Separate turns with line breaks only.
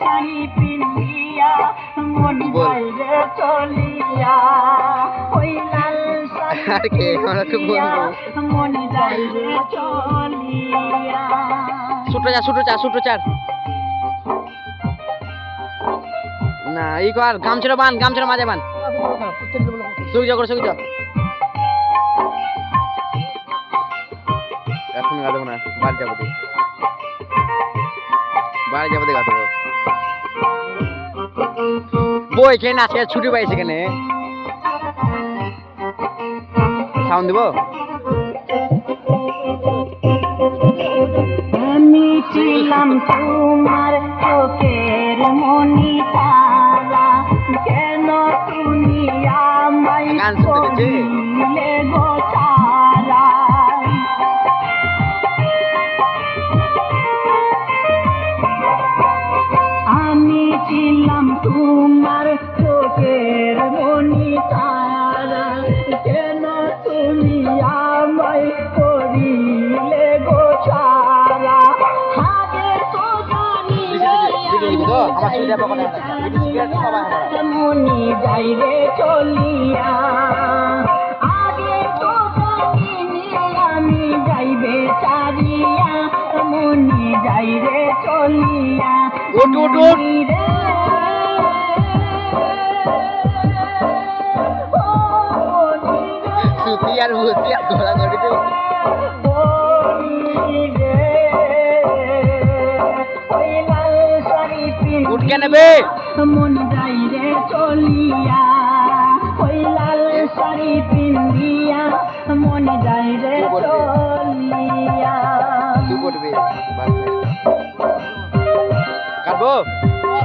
শাড়ি পিন্দিয়া মন বাইরে চলিয়া ওই লাল শাড়ি পিন্দিয়া মন বাইরে চলিয়া
ছোট চার না এই কর গামছড়া মাঝে বান সুবিজা এখন গাধব না বাড়ি যাবো দে গাধব বই কে না আজকে ছুটি পাইছে কেন সাউন্ড দিব
আমি ছিলাম তোমার চোখের মনি তারা কেন তুমি আমায় করিলে গো তারা আমি ছিলাম তোমার চোখের মনি তারা কেন তুমি আমায় করিলে গো তারা আগে তো জানি মনি যাইরে চলিয়া আগে তো জানি আমি যাইবে চারিয়া মনি যাইরে চলিয়া
সুতি আর ভুসি আর ঘোড়া করে দিও উঠ কে নেবে
মন যাইরে চলিয়া ওই লাল শাড়ি পিন্দিয়া মন যাইরে চলিয়া
কি করবে কাটবো